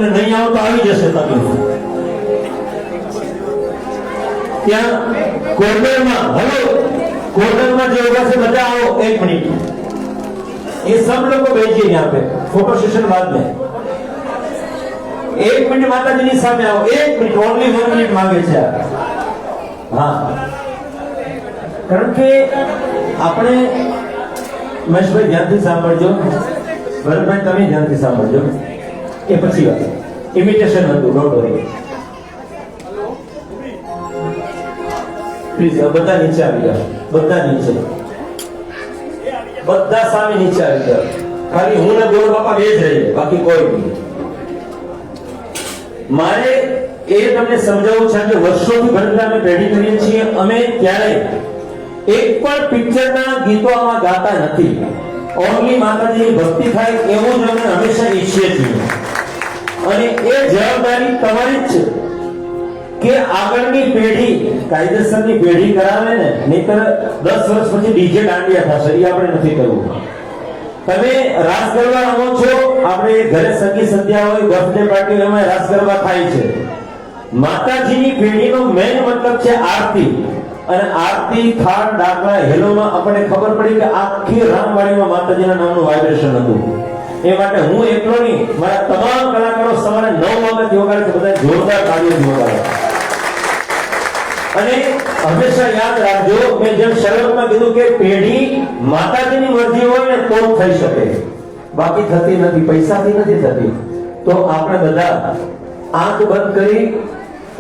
અને નહીં આવો તો આવી જશે તકલીફ. ત્યાં કોર્નરમાં હલો કોર્નરમાં જે ઉભા છે બધા આવો 1 મિનિટ. ये सब लोग को भेजिए यहाँ पे फोटो सेशन बाद में 1 मिनट माता जी सामने आओ 1 मिनट ओनली 1 मिनट मांगे છે हाँ કારણ કે આપણે મહેશભાઈ ધ્યાનથી સાંભળજો ભરતભાઈ તમે ધ્યાનથી સાંભળજો એ પછી વાત ઇમિટેશન હતું ડોન્ટ વરી પ્લીઝ બધા નીચે આવી જાઓ બધા નીચે બધા સામે નીચે આવી જાઓ ખાલી હું ને ગોળ બાપા બે જ રહીએ બાકી કોઈ નહીં મારે એ તમને સમજાવવું છે કે વર્ષોથી ભરતના અમે પેઢી કરીએ છીએ અમે ક્યારે એક પણ પિક્ચરના ગીતો આમાં ગાતા નથી ઓનલી માતાજીની ભક્તિ થાય એવું જ અમે હંમેશા ઈચ્છીએ છીએ અને એ જવાબદારી તમારી જ છે કે આગળની પેઢી કાયદેસરની પેઢી કરાવે ને નહીતર 10 વર્ષ પછી ડીજે દાંડિયા થશે એ આપણે નથી કરવું. તમે રાસ ગરબા રમો છો આપણે ઘરે સગી સંધ્યા હોય બર્થડે પાર્ટી હોય એમાં રાસ ગરબા થાય છે. માતાજીની પેઢીનો મેઇન મતલબ છે આરતી અને આરતી થાળ ડાકલા હેલોમાં આપણને ખબર પડી કે આખી રામવાડીમાં માતાજીના નામનું વાઇબ્રેશન હતું. એ માટે હું એકલો નહીં મારા તમામ કલાકારો સવારે 9 વાગે વગાડે છે બધા જોરદાર તાળીઓ વગાડે અને હંમેશા યાદ રાખજો મેં જેમ શરૂઆતમાં કીધું કે પેઢી માતાજીની મરજી હોય ને તો થઈ શકે બાકી થતી નથી પૈસાથી નથી થતી. તો આપણે બધા આંખ બંધ કરી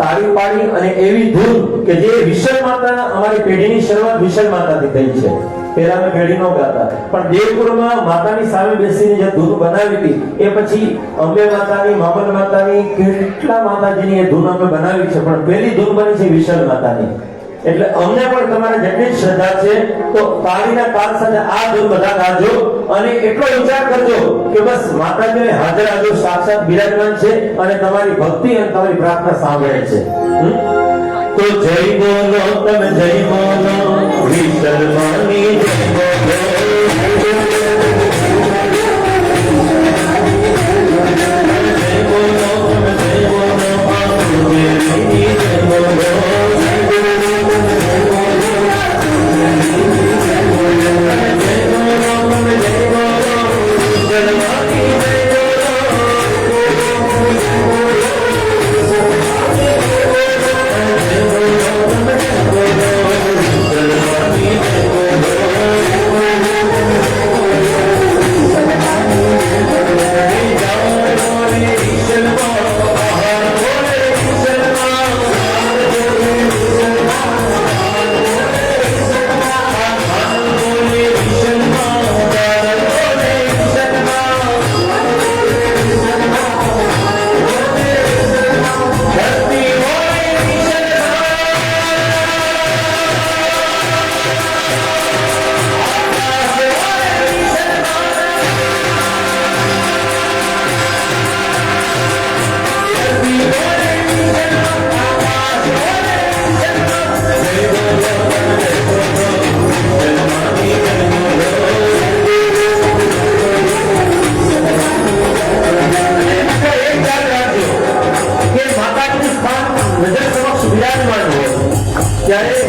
તાળી પાડી અને એવી ધૂન કે જે વિશલ માતા અમારી પેઢીની શરૂઆત વિશલ માતાથી થઈ છે પહેલા અમે પેઢી નો ગાતા પણ દેવપુરમાં માતાની સામે બેસીને જે ધૂન બનાવી હતી એ પછી અંબે માતાની મામલ માતાની કેટલા માતાજીની એ ધૂન અમે બનાવી છે પણ પહેલી ધૂન બની છે વિશલ માતાની. એટલે અમને પણ તમારે જેટલી શ્રદ્ધા છે તો તાળીના તાલ સાથે આ ધૂન બધા ગાજો અને એટલો વિચાર કરજો કે બસ માતાજીને હાજર હાજર સાક્ષાત બિરાજમાન છે અને તમારી ભક્તિ અને તમારી પ્રાર્થના સાંભળે છે. તો જય બોલો તમે જય બોલો વિઠ્ઠલ માની જય બોલો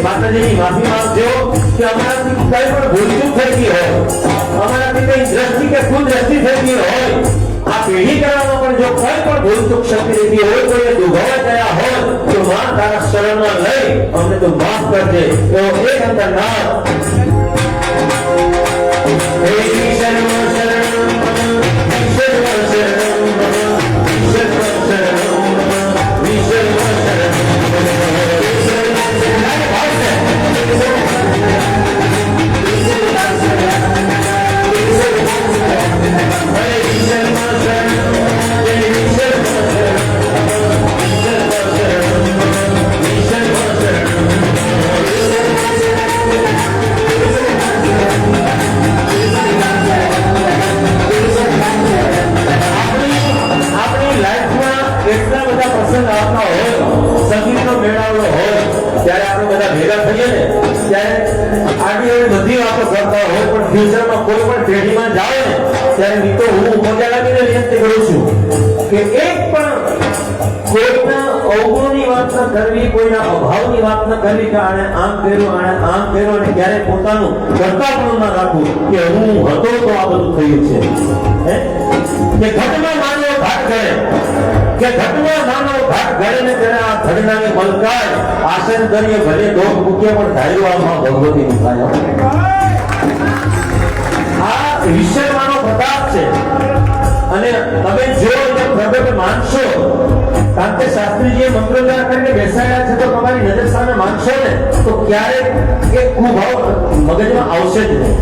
માતાજીની માફી માંગજો કે અમારાથી કઈ પણ ભૂલચૂક થઈ ગઈ હોય અમારાથી કઈ દ્રષ્ટિ કે કુદૃષ્ટિ થઈ ગઈ હોય આ પેઢી કરવામાં પણ જો કઈ પણ ભૂલચૂક શક્તિ રહેતી હોય કોઈ દુભાવા ગયા હોય તો માં તારા શરણમાં લઈ અમને તો માફ કરજે એવો એક અંતર નામ હે શરણ શરણ શરણ ફ્યુચરમાં કોઈ પણ પેઢીમાં જાઓ ને ત્યારે મિત્રો હું મજા લાગીને વિનંતી કરું છું કે એક પણ કોઈના અવગુણની વાત ન કરવી, કોઈના અભાવની વાત ન કરવી કે આણે આમ કર્યું, આણે આમ કર્યું, અને ક્યારે પોતાનું કરતાપણું ન રાખવું કે હું હતો તો આ બધું થયું છે. હે? કે ઘટમાં માનવ ઘાટ કરે, કે ઘટમાં માનવ ઘાટ ઘડે ને ત્યારે આ ઘડનાની મલકાય આસન કરીએ ભલે દોખ મૂકીએ પણ ધાર્યું આમાં ભગવતી મુકાય. આ ઈશ્વરનો પ્રતાપ છે. અને તમે જો પ્રગટ માનશો, કારણ કે શાસ્ત્રીજીએ મંત્રોચ્ચાર કરીને બેસાડ્યા છે, તો તમારી નજર સામે માનશો ને તો ક્યારેક એ કુભાવ મગજમાં આવશે જ નહીં,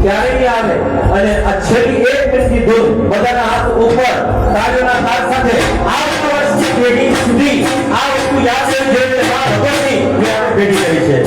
ક્યારેય આવે. અને આ છેલ્લી એક મિનિટની ધૂન બધાના હાથ ઉપર તાળીઓના તાર સાથે આવતા વર્ષની પેઢી સુધી આ વસ્તુ યાદ રહેવી જોઈએ. આ ભગવતી મેં આપણે પેઢી કરી છે.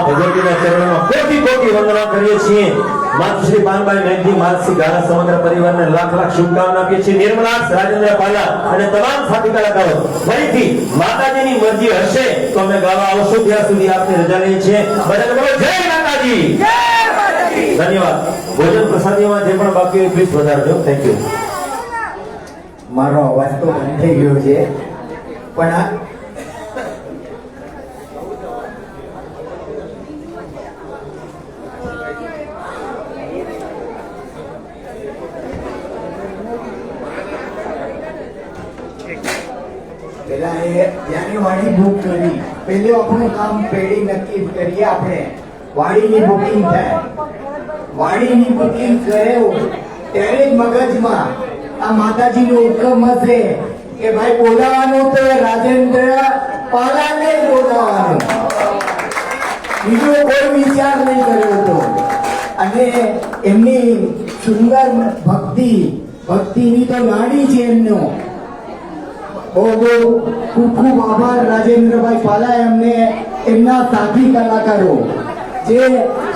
ભગવતીના ચરણોમાં કોટી કોટી વંદના કરીએ છીએ. માતૃશ્રી પાનબાઈ મેઘજી માતશ્રી ગાળા સમગ્ર પરિવારને લાખ લાખ શુભકામના આપીએ છીએ. નિર્મલા રાજેન્દ્ર પાલા અને તમામ સાથી કલાકારો ફરીથી માતાજીની મરજી હશે તો અમે ગાવા આવશું. ત્યાં સુધી આપને રજા લઈએ છીએ. બધાને બોલો જય માતાજી. ધન્યવાદ. ભોજન પ્રસાદીમાં જે પણ બાકી હોય પ્લીઝ વધારજો. Thank you. મારો અવાજ તો બંધ થઈ ગયો છે, પણ આ પેલા એ ત્યાંની વાડી બુક કરી. પેલું આપણું કામ પેઢી નક્કી કરીએ. આપણે વાડીની બુકિંગ થાય, વાડીની બુકિંગ કરે ત્યારે જ મગજમાં આ માતાજીનો હુકમ હશે કે ભાઈ બોલાવાનું તો રાજેન્દ્ર પાલાને જ બોલાવાનું, બીજો કોઈ વિચાર નહીં કર્યો હતો. અને એમની સુંદર ભક્તિની તો નાડી છે એમનો. બહુ બહુ ખૂબ ખૂબ આભાર રાજેન્દ્રભાઈ પાલા, એમને એમના સાથી કલાકારો જે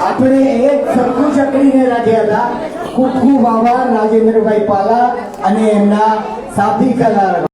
આપણે એક સરખું ચકડીને રાખ્યા હતા. ખૂબ ખૂબ આભાર રાજેન્દ્રભાઈ પાલા અને એમના સાથી કલાકારો.